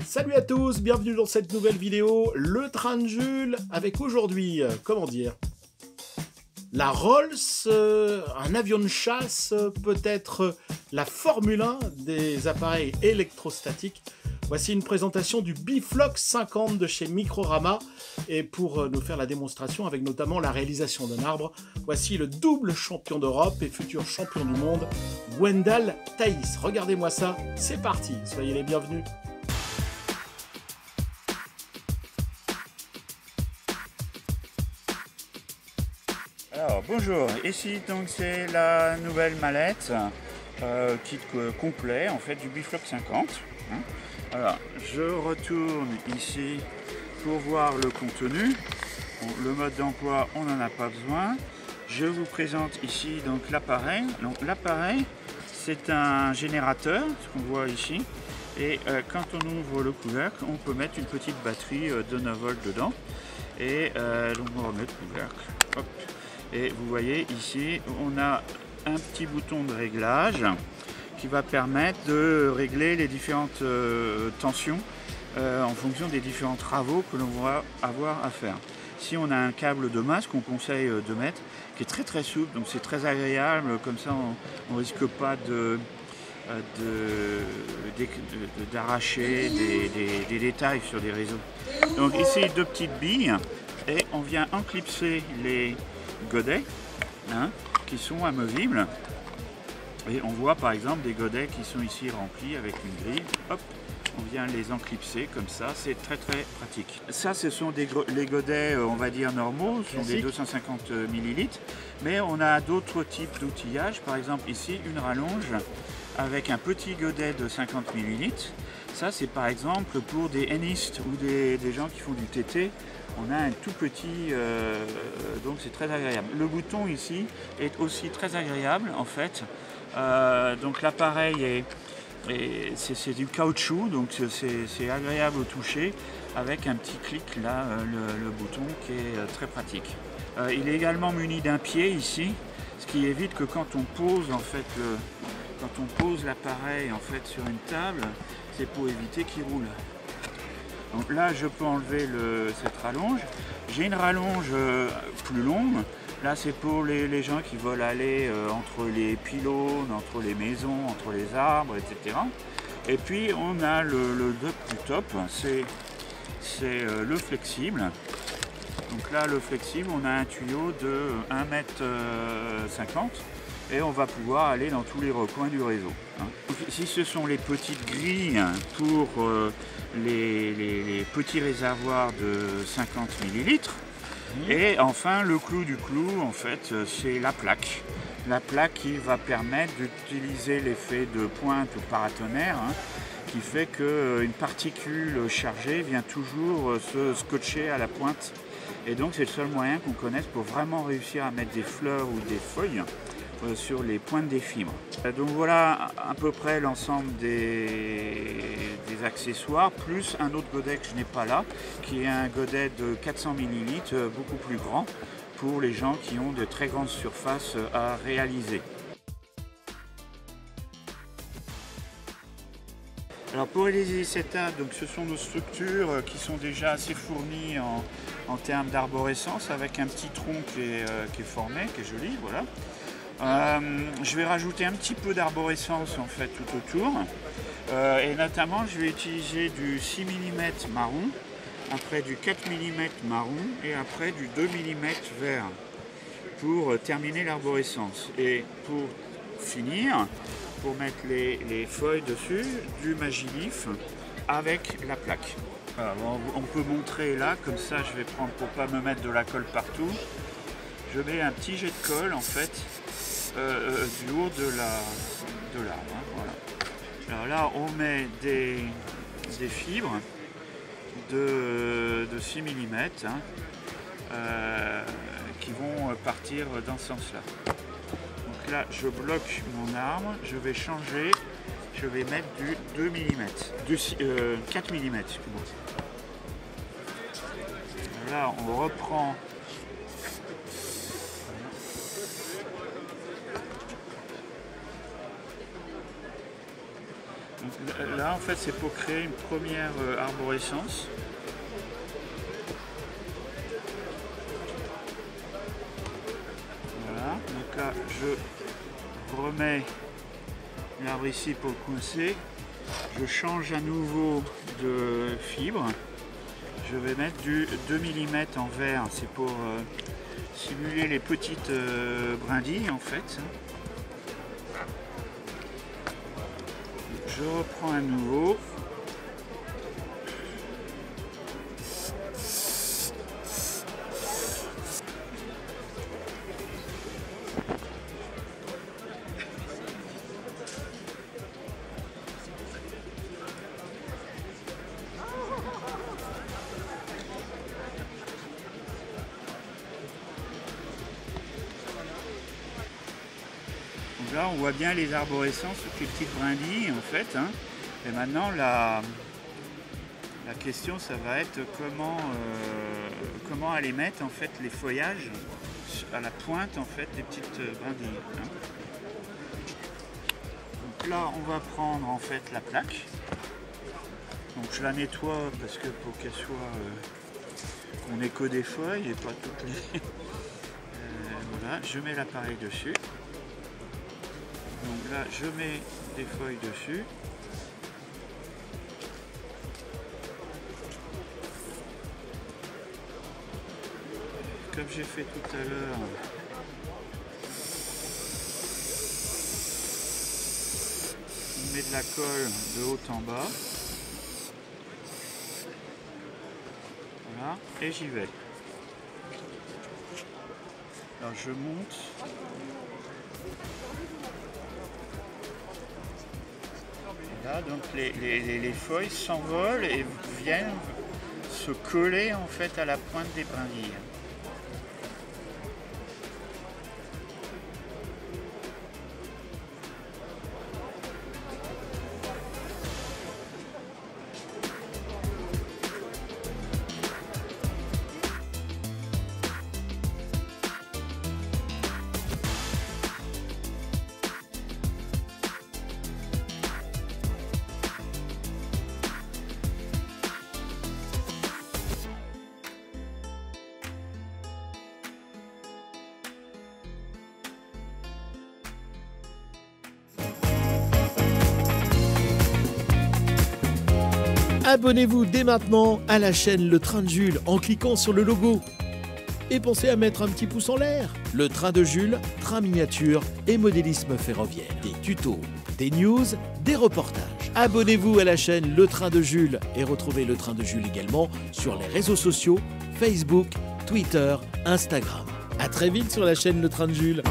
Salut à tous, bienvenue dans cette nouvelle vidéo, le train de Jules, avec aujourd'hui, comment dire, la Rolls, un avion de chasse, peut-être la Formule 1 des appareils électrostatiques. Voici une présentation du Biflox 50 de chez Microrama, et pour nous faire la démonstration avec notamment la réalisation d'un arbre, voici le double champion d'Europe et futur champion du monde, Gwendal Thaïs. Regardez-moi ça, c'est parti, soyez les bienvenus. Alors bonjour, ici donc c'est la nouvelle mallette, kit complet en fait du Biflox 50. Alors je retourne ici pour voir le contenu. Bon, le mode d'emploi on n'en a pas besoin. Je vous présente ici donc l'appareil. Donc l'appareil c'est un générateur, ce qu'on voit ici. Et quand on ouvre le couvercle, on peut mettre une petite batterie de 9 volts dedans. Et donc on remet le couvercle. Hop. Et vous voyez ici, on a un petit bouton de réglage qui va permettre de régler les différentes tensions en fonction des différents travaux que l'on va avoir à faire. Si on a un câble de masse qu'on conseille de mettre, qui est très souple, donc c'est très agréable, comme ça on ne risque pas d'arracher des détails sur des réseaux. Donc ici deux petites billes et on vient enclipser les godets qui sont amovibles, et on voit par exemple des godets qui sont ici remplis avec une grille. Hop, on vient les enclipser comme ça, c'est très pratique. Ça ce sont les godets on va dire normaux, ce sont des 250 ml, mais on a d'autres types d'outillage, par exemple ici une rallonge avec un petit godet de 50 ml. Ça c'est par exemple pour des hennistes ou des gens qui font du TT. On a un tout petit, donc c'est très agréable. Le bouton ici est aussi très agréable en fait. Donc l'appareil c'est du caoutchouc, donc c'est agréable au toucher avec un petit clic là, le bouton qui est très pratique. Il est également muni d'un pied ici, ce qui évite que quand on pose en fait l'appareil en fait sur une table, c'est pour éviter qu'il roule. Donc là je peux enlever cette rallonge. J'ai une rallonge plus longue. Là c'est pour les gens qui veulent aller entre les pylônes, entre les maisons, entre les arbres, etc. Et puis on a le plus top, c'est le flexible. Donc là le flexible, on a un tuyau de 1,50 m et on va pouvoir aller dans tous les recoins du réseau. Donc, ici ce sont les petites grilles pour les petits réservoirs de 50 ml. Et enfin le clou du clou en fait c'est la plaque. La plaque qui va permettre d'utiliser l'effet de pointe ou paratonnerre, qui fait qu'une particule chargée vient toujours se scotcher à la pointe. Et donc c'est le seul moyen qu'on connaisse pour vraiment réussir à mettre des fleurs ou des feuilles sur les pointes des fibres. Donc voilà à peu près l'ensemble des accessoires, plus un autre godet que je n'ai pas là, qui est un godet de 400 ml, beaucoup plus grand, pour les gens qui ont de très grandes surfaces à réaliser. Alors pour réaliser cet arbre, donc ce sont nos structures qui sont déjà assez fournies en termes d'arborescence, avec un petit tronc qui est formé, qui est joli, voilà. Je vais rajouter un petit peu d'arborescence en fait tout autour, et notamment je vais utiliser du 6 mm marron, après du 4 mm marron et après du 2 mm vert pour terminer l'arborescence. Et pour finir, pour mettre les feuilles dessus, du Magilif avec la plaque. Voilà, on peut montrer là, comme ça je vais prendre pour pas me mettre de la colle partout. Je mets un petit jet de colle en fait du haut de l'arbre. Voilà. Alors là on met des fibres de 6 mm qui vont partir dans ce sens là. Donc là je bloque mon arbre, je vais changer, je vais mettre du 2 mm, 4 mm. Là on reprend Là, en fait, c'est pour créer une première arborescence. Voilà, donc là, je remets l'arbre ici pour le coincer. Je change à nouveau de fibre. Je vais mettre du 2 mm en vert, c'est pour simuler les petites brindilles en fait. Je reprends à nouveau. Donc là, on voit bien les arborescences, toutes les petites brindilles en fait. Hein. Et maintenant, la question, ça va être comment aller mettre en fait les feuillages à la pointe en fait des petites brindilles. Hein. Donc là, on va prendre en fait la plaque. Donc je la nettoie parce que pour qu'elle soit, qu'on n'ait que des feuilles et pas toutes les. Voilà, je mets l'appareil dessus. Donc là, je mets des feuilles dessus. Comme j'ai fait tout à l'heure, on met de la colle de haut en bas. Voilà, et j'y vais. Alors je monte. Là, donc les feuilles s'envolent et viennent se coller en fait à la pointe des brindilles. Abonnez-vous dès maintenant à la chaîne Le Train de Jules en cliquant sur le logo. Et pensez à mettre un petit pouce en l'air. Le Train de Jules, train miniature et modélisme ferroviaire. Des tutos, des news, des reportages. Abonnez-vous à la chaîne Le Train de Jules et retrouvez Le Train de Jules également sur les réseaux sociaux, Facebook, Twitter, Instagram. À très vite sur la chaîne Le Train de Jules.